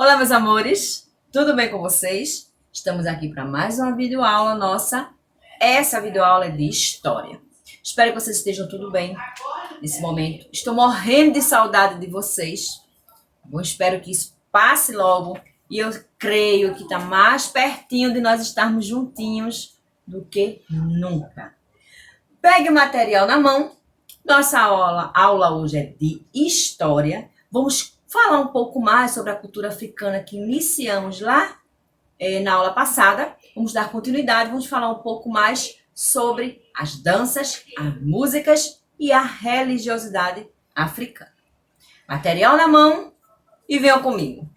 Olá, meus amores, tudo bem com vocês? Estamos aqui para mais uma videoaula nossa. Essa videoaula é de história. Espero que vocês estejam tudo bem nesse momento. Estou morrendo de saudade de vocês. Bom, espero que isso passe logo e eu creio que está mais pertinho de nós estarmos juntinhos do que nunca. Pegue o material na mão. Nossa aula hoje é de história. Vamos falar um pouco mais sobre a cultura africana que iniciamos lá na aula passada. Vamos dar continuidade, vamos falar um pouco mais sobre as danças, as músicas e a religiosidade africana. Material na mão e venham comigo.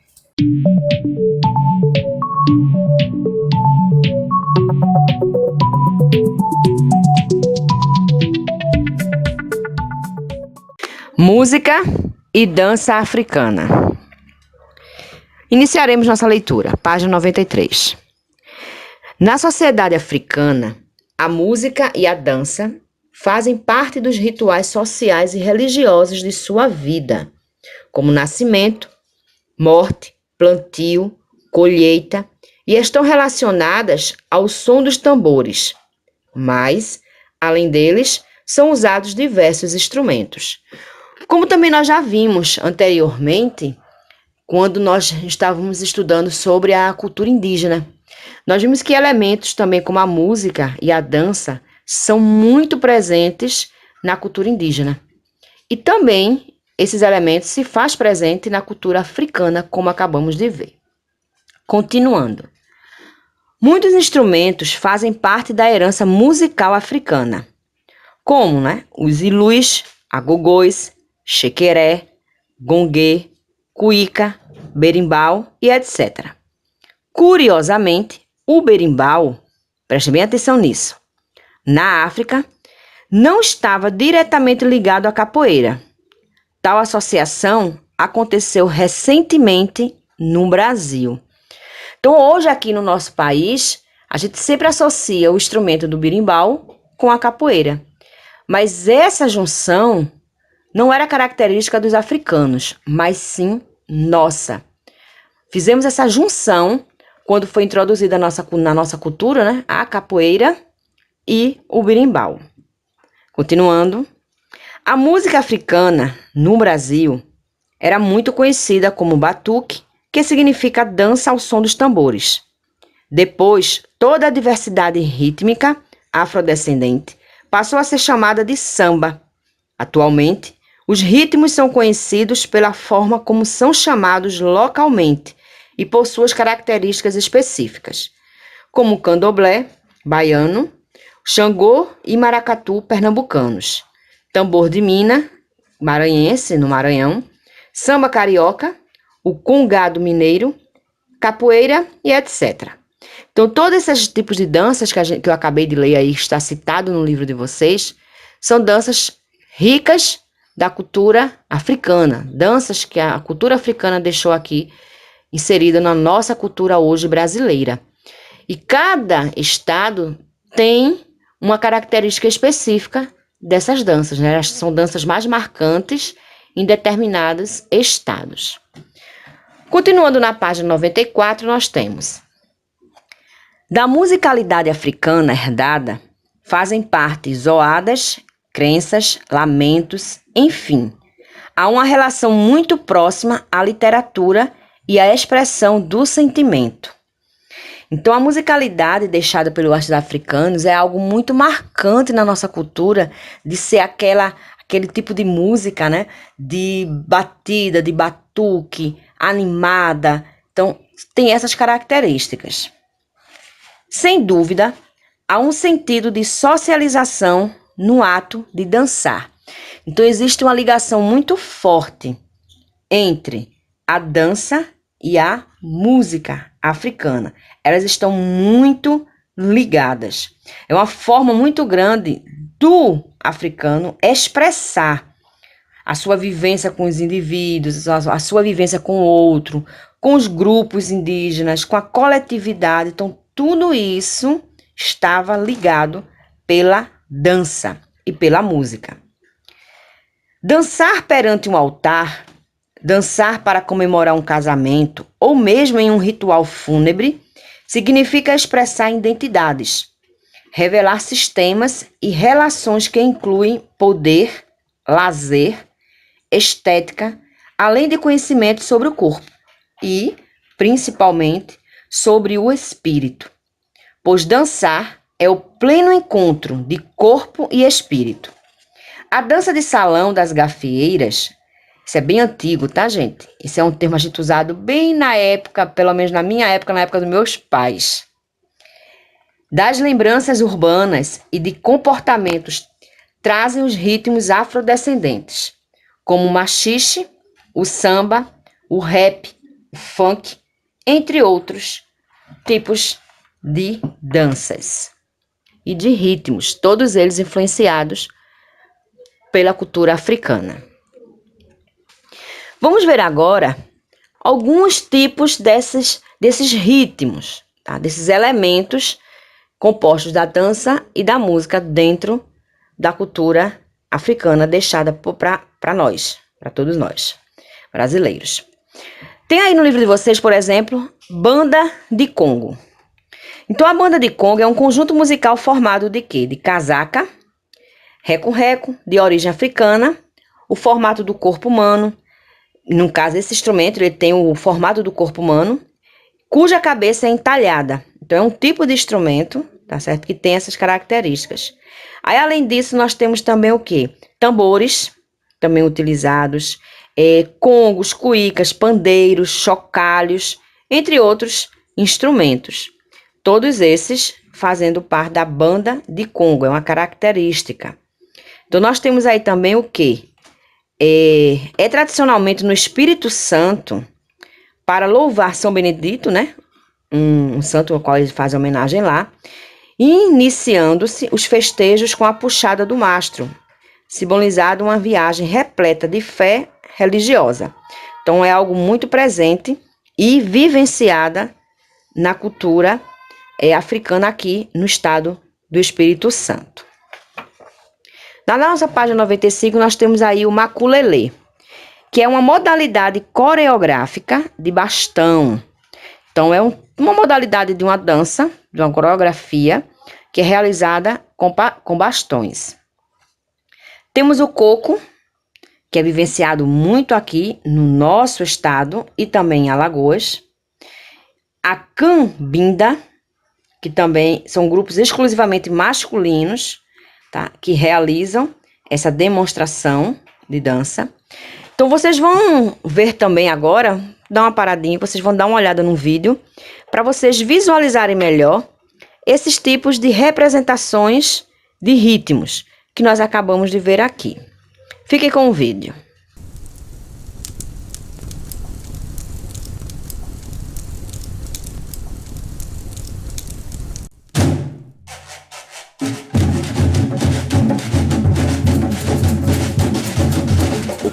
Música e dança africana. Iniciaremos nossa leitura, página 93. Na sociedade africana, a música e a dança fazem parte dos rituais sociais e religiosos de sua vida, como nascimento, morte, plantio, colheita, e estão relacionadas ao som dos tambores. Mas, além deles, são usados diversos instrumentos. Como também nós já vimos anteriormente, quando nós estávamos estudando sobre a cultura indígena, nós vimos que elementos também como a música e a dança são muito presentes na cultura indígena. E também esses elementos se faz presente na cultura africana, como acabamos de ver. Continuando. Muitos instrumentos fazem parte da herança musical africana, como os ilus, agogôs, chequeré, gongue, cuíca, berimbau e etc. Curiosamente, o berimbau, preste bem atenção nisso, na África, não estava diretamente ligado à capoeira. Tal associação aconteceu recentemente no Brasil. Então, hoje aqui no nosso país, a gente sempre associa o instrumento do berimbau com a capoeira. Mas essa junção não era característica dos africanos, mas sim nossa. Fizemos essa junção quando foi introduzida na nossa cultura, a capoeira e o berimbau. Continuando, a música africana no Brasil era muito conhecida como batuque, que significa dança ao som dos tambores. Depois, toda a diversidade rítmica afrodescendente passou a ser chamada de samba. Atualmente, os ritmos são conhecidos pela forma como são chamados localmente e por suas características específicas, como candomblé, baiano, xangô e maracatu pernambucanos, tambor de mina, maranhense, no Maranhão, samba carioca, o congado mineiro, capoeira e etc. Então, todos esses tipos de danças que eu acabei de ler aí, está citado no livro de vocês, são danças ricas da cultura africana, danças que a cultura africana deixou aqui inserida na nossa cultura hoje brasileira. E cada estado tem uma característica específica dessas danças, Elas são danças mais marcantes em determinados estados. Continuando na página 94, nós temos: da musicalidade africana herdada, fazem parte zoadas, crenças, lamentos, enfim. Há uma relação muito próxima à literatura e à expressão do sentimento. Então, a musicalidade deixada pelos artistas africanos é algo muito marcante na nossa cultura, de ser aquele tipo de música, de batida, de batuque, animada. Então, tem essas características. Sem dúvida, há um sentido de socialização no ato de dançar. Então, existe uma ligação muito forte entre a dança e a música africana. Elas estão muito ligadas. É uma forma muito grande do africano expressar a sua vivência com os indivíduos, a sua vivência com o outro, com os grupos indígenas, com a coletividade. Então, tudo isso estava ligado pela dança e pela música. Dançar perante um altar Dançar para comemorar um casamento ou mesmo em um ritual fúnebre significa expressar identidades, revelar sistemas e relações que incluem poder, lazer, estética, além de conhecimento sobre o corpo e, principalmente, sobre o espírito, pois dançar é o pleno encontro de corpo e espírito. A dança de salão das gafieiras, isso é bem antigo, tá, gente? Isso é um termo a gente usado bem na época, pelo menos na minha época, na época dos meus pais. Das lembranças urbanas e de comportamentos trazem os ritmos afrodescendentes, como o machixe, o samba, o rap, o funk, entre outros tipos de danças e de ritmos, todos eles influenciados pela cultura africana. Vamos ver agora alguns tipos desses ritmos, tá? Desses elementos compostos da dança e da música dentro da cultura africana deixada para nós, para todos nós, brasileiros. Tem aí no livro de vocês, por exemplo, Banda de Congo. Então, a Banda de Congo é um conjunto musical formado de quê? De casaca, reco-reco, de origem africana, o formato do corpo humano. No caso, esse instrumento ele tem o formato do corpo humano, cuja cabeça é entalhada. Então, é um tipo de instrumento, tá certo? Que tem essas características. Aí, além disso, nós temos também o quê? Tambores, também utilizados, congos, cuícas, pandeiros, chocalhos, entre outros instrumentos. Todos esses fazendo parte da Banda de Congo, é uma característica. Então, nós temos aí também o quê? Tradicionalmente no Espírito Santo, para louvar São Benedito, né? Um santo ao qual eles fazem homenagem lá, iniciando-se os festejos com a puxada do mastro, simbolizado uma viagem repleta de fé religiosa. Então, é algo muito presente e vivenciada na cultura africana aqui no estado do Espírito Santo. Na nossa página 95, nós temos aí o maculelê, que é uma modalidade coreográfica de bastão. Então, é uma modalidade de uma dança, de uma coreografia, que é realizada com bastões. Temos o coco, que é vivenciado muito aqui no nosso estado e também em Alagoas. A cambinda, que também são grupos exclusivamente masculinos, tá? Que realizam essa demonstração de dança. Então, vocês vão ver também agora, dá uma paradinha, vocês vão dar uma olhada no vídeo, para vocês visualizarem melhor esses tipos de representações de ritmos que nós acabamos de ver aqui. Fiquem com o vídeo.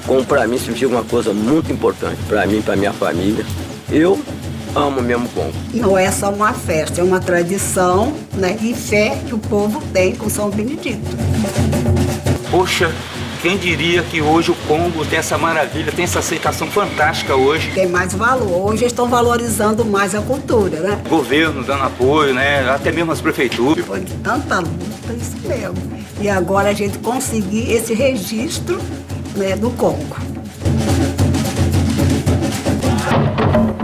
Como para mim significa uma coisa muito importante, para mim, para minha família. Eu amo mesmo Congo. Não é só uma festa, é uma tradição, né, e fé que o povo tem com São Benedito. Poxa, quem diria que hoje o Congo tem essa maravilha, tem essa aceitação fantástica hoje. Tem mais valor, hoje eles estão valorizando mais a cultura, né? O governo dando apoio, né, até mesmo as prefeituras. Foi tanta luta, isso mesmo. E agora a gente conseguir esse registro, né, do Congo.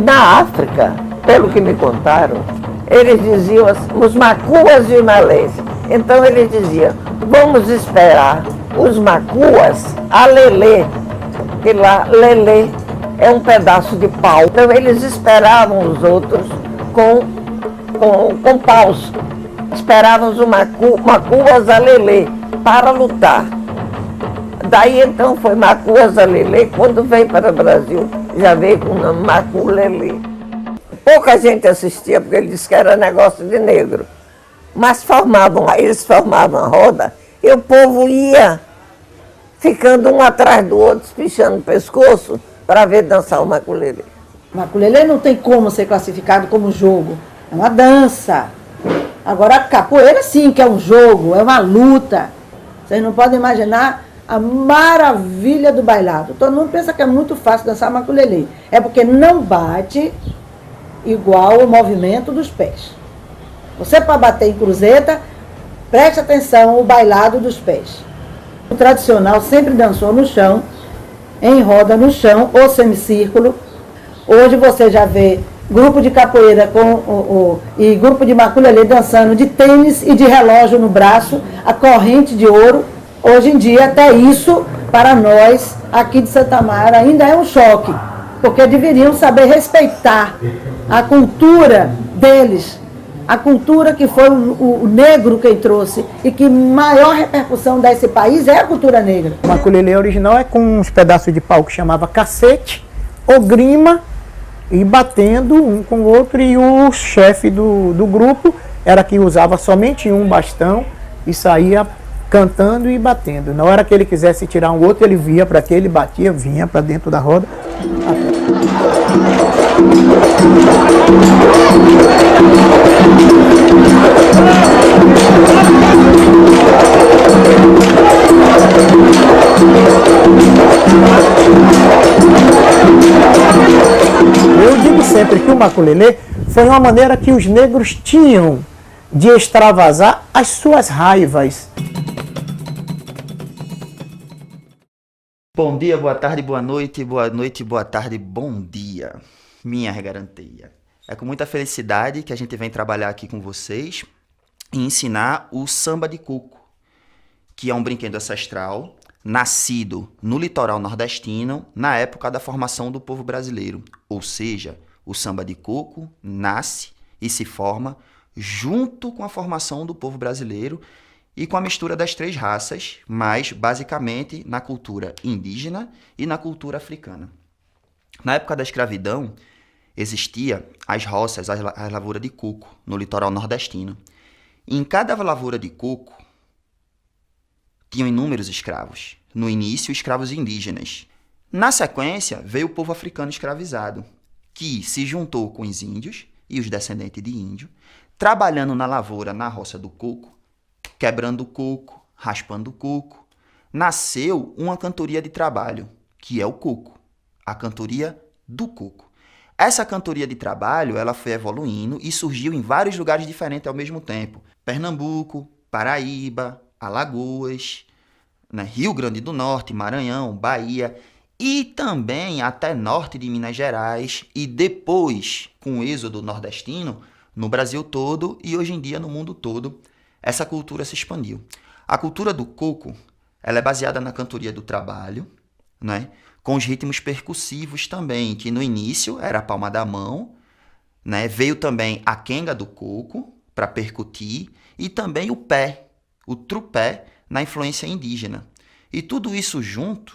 Na África, pelo que me contaram, eles diziam os macuas e os malês. Então eles diziam, vamos esperar os macuas a lelê, que lá lelê é um pedaço de pau. Então eles esperavam os outros com paus. Esperavam os macuas a lelê para lutar. Daí então foi Macuas Alelê, quando veio para o Brasil, já veio com o nome Maculelê. Pouca gente assistia, porque ele disse que era negócio de negro. Mas eles formavam a roda e o povo ia ficando um atrás do outro, espichando o pescoço, para ver dançar o Maculelê. Maculelê não tem como ser classificado como jogo, é uma dança. Agora a capoeira sim, que é um jogo, é uma luta. Vocês não podem imaginar a maravilha do bailado. Todo mundo pensa que é muito fácil dançar maculelê. É porque não bate igual o movimento dos pés. Você, para bater em cruzeta, preste atenção o bailado dos pés. O tradicional sempre dançou no chão, em roda no chão, ou semicírculo. Hoje você já vê grupo de capoeira e grupo de maculelê dançando de tênis e de relógio no braço, a corrente de ouro. Hoje em dia, até isso, para nós, aqui de Santa Amaro, ainda é um choque, porque deveriam saber respeitar a cultura deles, a cultura que foi o negro quem trouxe, e que maior repercussão dá esse país é a cultura negra. O maculelê original é com uns pedaços de pau que chamava cacete, ou grima, e batendo um com o outro, e o chefe do grupo era que usava somente um bastão e saía cantando e batendo. Na hora que ele quisesse tirar um outro, ele via para aquele, batia, vinha para dentro da roda. Eu digo sempre que o maculelê foi uma maneira que os negros tinham de extravasar as suas raivas. Bom dia, boa tarde, boa noite, boa tarde, bom dia, minha regaranteia. É com muita felicidade que a gente vem trabalhar aqui com vocês e ensinar o samba de coco, que é um brinquedo ancestral, nascido no litoral nordestino, na época da formação do povo brasileiro. Ou seja, o samba de coco nasce e se forma junto com a formação do povo brasileiro e com a mistura das três raças, mas basicamente na cultura indígena e na cultura africana. Na época da escravidão, existia as roças, as lavouras de coco no litoral nordestino. E em cada lavoura de coco, tinham inúmeros escravos. No início, escravos indígenas. Na sequência, veio o povo africano escravizado, que se juntou com os índios e os descendentes de índio, trabalhando na lavoura, na roça do coco, quebrando o coco, raspando o coco. Nasceu uma cantoria de trabalho, que é o coco, a cantoria do coco. Essa cantoria de trabalho, ela foi evoluindo e surgiu em vários lugares diferentes ao mesmo tempo. Pernambuco, Paraíba, Alagoas, Rio Grande do Norte, Maranhão, Bahia e também até norte de Minas Gerais e depois, com o êxodo nordestino, no Brasil todo e hoje em dia no mundo todo, essa cultura se expandiu. A cultura do coco, ela é baseada na cantoria do trabalho, né? Com os ritmos percussivos também, que no início era a palma da mão, né? Veio também a quenga do coco para percutir e também o pé, o trupé, na influência indígena. E tudo isso junto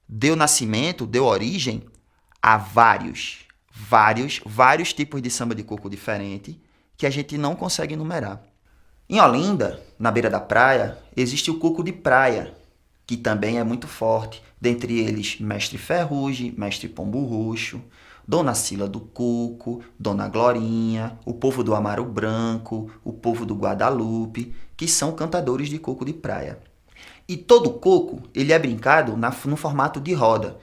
deu nascimento, deu origem a vários tipos de samba de coco diferente que a gente não consegue enumerar. Em Olinda, na beira da praia, existe o coco de praia, que também é muito forte. Dentre eles, Mestre Ferrugem, Mestre Pombo Roxo, Dona Cila do Coco, Dona Glorinha, o povo do Amaro Branco, o povo do Guadalupe, que são cantadores de coco de praia. E todo coco, ele é brincado no formato de roda.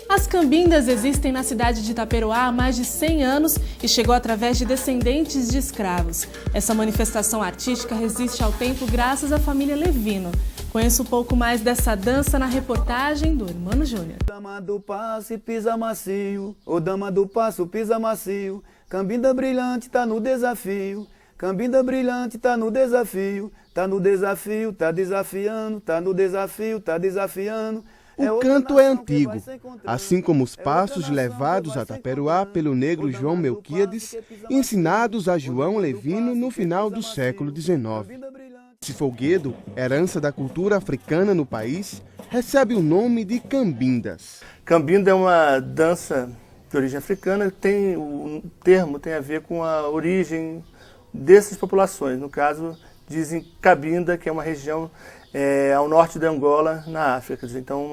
As cambindas existem na cidade de Itaperoá há mais de 100 anos e chegou através de descendentes de escravos. Essa manifestação artística resiste ao tempo graças à família Levino. Conheça um pouco mais dessa dança na reportagem do Hermano Júnior. Dama do passo e pisa macio, ô dama do passo pisa macio, cambinda brilhante tá no desafio, cambinda brilhante tá no desafio, tá no desafio, tá desafiando, tá no desafio, tá desafiando. O canto é antigo, assim como os passos levados a Itaperoá pelo negro João Melquíades, ensinados a João Levino no final do século XIX. Esse folguedo, herança da cultura africana no país, recebe o nome de cambindas. Cambinda é uma dança de origem africana, o termo tem a ver com a origem dessas populações. No caso, dizem Cabinda, que é uma região ao norte de Angola, na África. Então,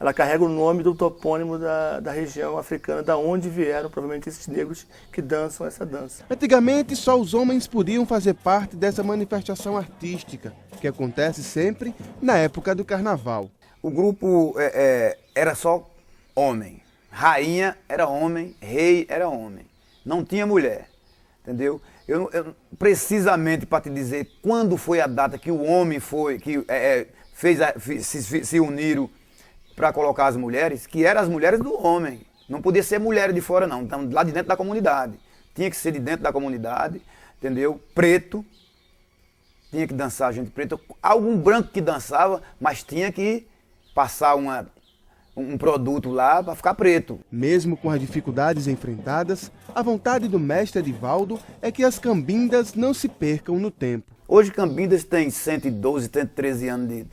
ela carrega o nome do topônimo da região africana, da onde vieram provavelmente esses negros que dançam essa dança. Antigamente, só os homens podiam fazer parte dessa manifestação artística. que acontece sempre na época do carnaval. O grupo era só homem. Rainha era homem, rei era homem. Não tinha mulher, entendeu? Eu precisamente para te dizer quando foi a data que o homem se uniram para colocar as mulheres, que eram as mulheres do homem. Não podia ser mulher de fora não, então lá de dentro da comunidade. Tinha que ser de dentro da comunidade, entendeu? Preto, tinha que dançar gente preta. Algum branco que dançava, mas tinha que passar um produto lá para ficar preto. Mesmo com as dificuldades enfrentadas, a vontade do mestre Edivaldo é que as cambindas não se percam no tempo. Hoje Cambindas tem 112, 113 anos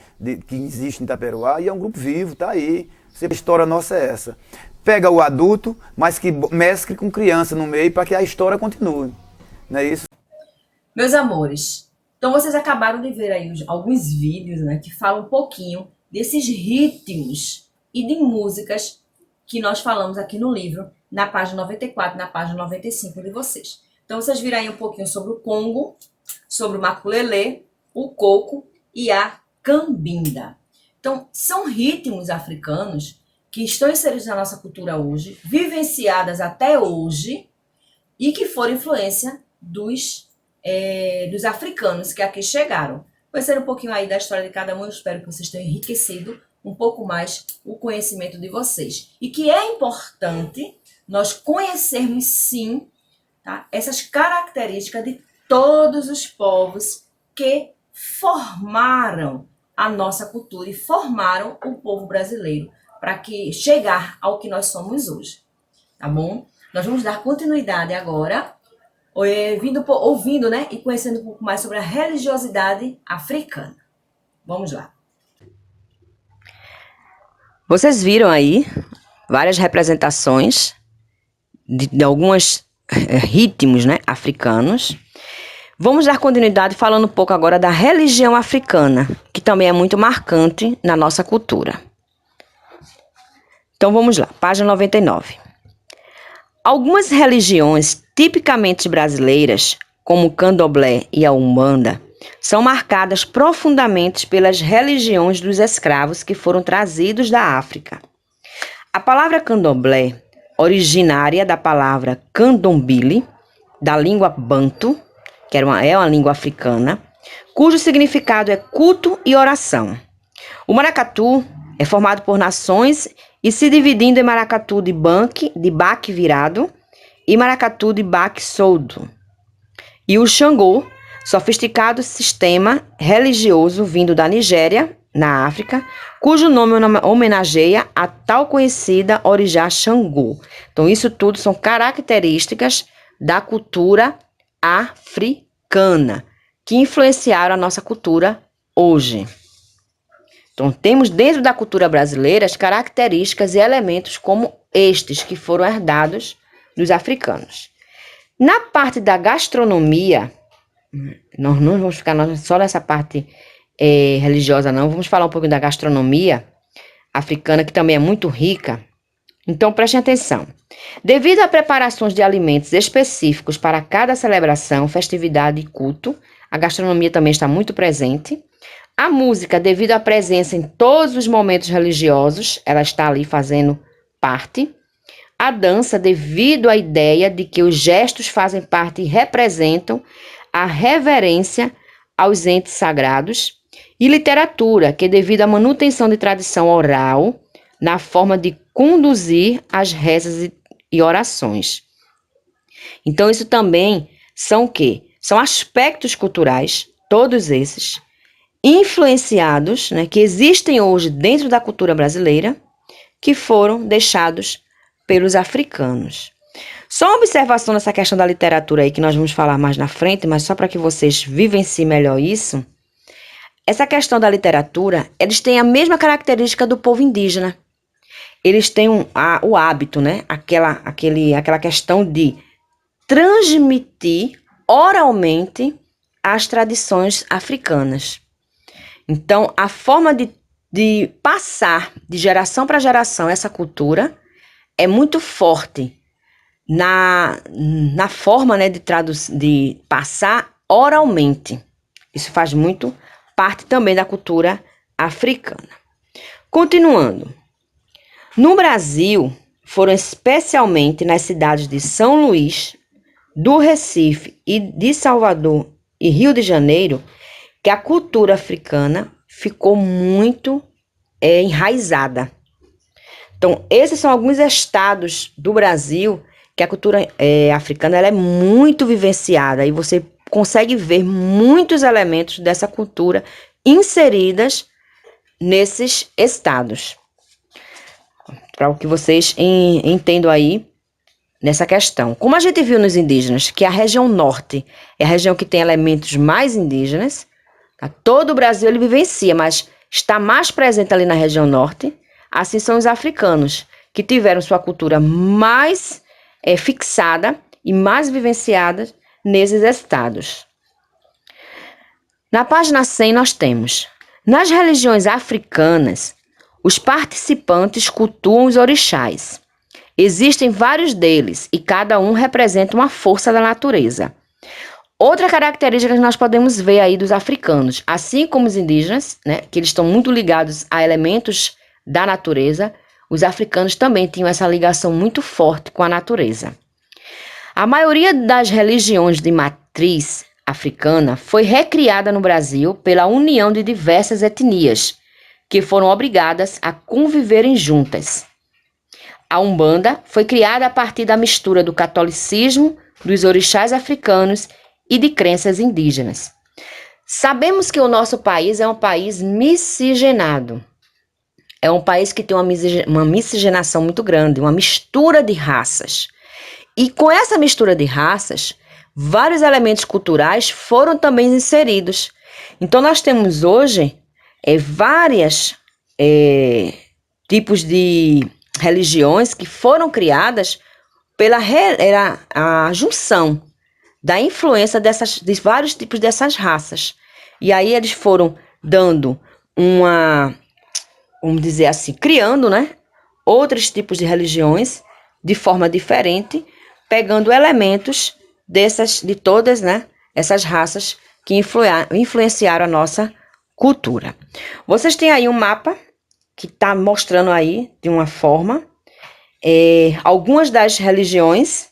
que existe em Itaperuá e é um grupo vivo, tá aí. A história nossa é essa. Pega o adulto, mas que mescle com criança no meio para que a história continue. Não é isso? Meus amores, então vocês acabaram de ver aí alguns vídeos, né, que falam um pouquinho desses ritmos e de músicas que nós falamos aqui no livro, na página 94, na página 95 de vocês. Então vocês viram aí um pouquinho sobre o Congo, sobre o maculelê, o coco e a cambinda. Então, são ritmos africanos que estão inseridos na nossa cultura hoje, vivenciadas até hoje, e que foram influência dos africanos que aqui chegaram. Conhecendo um pouquinho aí da história de cada um, eu espero que vocês tenham enriquecido um pouco mais o conhecimento de vocês. E que é importante nós conhecermos, sim, tá, essas características de todos os povos que formaram a nossa cultura e formaram o povo brasileiro para que chegar ao que nós somos hoje, tá bom? Nós vamos dar continuidade agora, ouvindo, né, e conhecendo um pouco mais sobre a religiosidade africana. Vamos lá. Vocês viram aí várias representações de alguns ritmos, né, africanos. Vamos dar continuidade falando um pouco agora da religião africana, que também é muito marcante na nossa cultura. Então vamos lá, página 99. Algumas religiões tipicamente brasileiras, como o candomblé e a umbanda, são marcadas profundamente pelas religiões dos escravos que foram trazidos da África. A palavra candomblé, originária da palavra candombile, da língua banto, que é uma língua africana, cujo significado é culto e oração. O maracatu é formado por nações e se dividindo em maracatu de baque virado e maracatu de baque solto. E o Xangô, sofisticado sistema religioso vindo da Nigéria, na África, cujo nome homenageia a tal conhecida orixá Xangô. Então, isso tudo são características da cultura africana, que influenciaram a nossa cultura hoje. Então, temos dentro da cultura brasileira as características e elementos como estes que foram herdados dos africanos. Na parte da gastronomia, nós não vamos ficar só nessa parte religiosa, não. Vamos falar um pouco da gastronomia africana, que também é muito rica. Então, prestem atenção. Devido a preparações de alimentos específicos para cada celebração, festividade e culto, a gastronomia também está muito presente. A música, devido à presença em todos os momentos religiosos, ela está ali fazendo parte. A dança, devido à ideia de que os gestos fazem parte e representam a reverência aos entes sagrados. E literatura, que devido à manutenção de tradição oral, na forma de conduzir as rezas e orações. Então, isso também são o quê? São aspectos culturais, todos esses, influenciados, né, que existem hoje dentro da cultura brasileira, que foram deixados pelos africanos. Só uma observação nessa questão da literatura aí, que nós vamos falar mais na frente, mas só para que vocês vivenciem melhor isso. Essa questão da literatura, eles têm a mesma característica do povo indígena. Eles têm o hábito, né? Aquela questão de transmitir oralmente as tradições africanas. Então, a forma de passar de geração para geração essa cultura é muito forte na forma, né, de passar oralmente. Isso faz muito parte também da cultura africana. Continuando. No Brasil, foram especialmente nas cidades de São Luís, do Recife e de Salvador e Rio de Janeiro que a cultura africana ficou muito enraizada. Então, esses são alguns estados do Brasil que a cultura africana ela é muito vivenciada e você consegue ver muitos elementos dessa cultura inseridas nesses estados. Para o que vocês entendam aí nessa questão. Como a gente viu nos indígenas, que a região norte é a região que tem elementos mais indígenas, tá? Todo o Brasil ele vivencia, mas está mais presente ali na região norte. Assim são os africanos, que tiveram sua cultura mais fixada e mais vivenciada nesses estados. Na página 100 nós temos: nas religiões africanas, os participantes cultuam os orixás. Existem vários deles e cada um representa uma força da natureza. Outra característica que nós podemos ver aí dos africanos, assim como os indígenas, né, que eles estão muito ligados a elementos da natureza, os africanos também tinham essa ligação muito forte com a natureza. A maioria das religiões de matriz africana foi recriada no Brasil pela união de diversas etnias, que foram obrigadas a conviverem juntas. A Umbanda foi criada a partir da mistura do catolicismo, dos orixás africanos e de crenças indígenas. Sabemos que o nosso país é um país miscigenado. É um país que tem uma miscigenação muito grande, uma mistura de raças. E com essa mistura de raças, vários elementos culturais foram também inseridos. Então nós temos hoje vários tipos de religiões que foram criadas pela a junção da influência de vários tipos dessas raças. E aí eles foram dando vamos dizer assim, criando, né, outros tipos de religiões de forma diferente, pegando elementos de todas, né, essas raças que influenciaram a nossa cultura. Vocês têm aí um mapa que está mostrando aí de uma forma algumas das religiões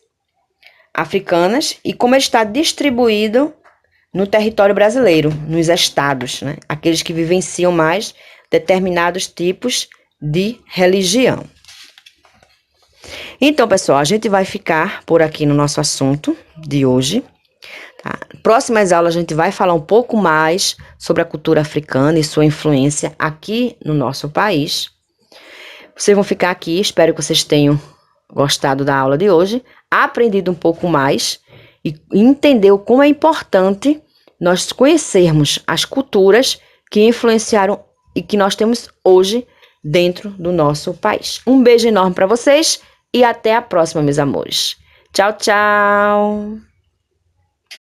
africanas e como ele está distribuído no território brasileiro, nos estados, né? Aqueles que vivenciam mais determinados tipos de religião. Então, pessoal, a gente vai ficar por aqui no nosso assunto de hoje. Tá? Próximas aulas a gente vai falar um pouco mais sobre a cultura africana e sua influência aqui no nosso país. Vocês vão ficar aqui, espero que vocês tenham gostado da aula de hoje, aprendido um pouco mais e entendeu como é importante nós conhecermos as culturas que influenciaram e que nós temos hoje dentro do nosso país. Um beijo enorme para vocês e até a próxima, meus amores. Tchau, tchau!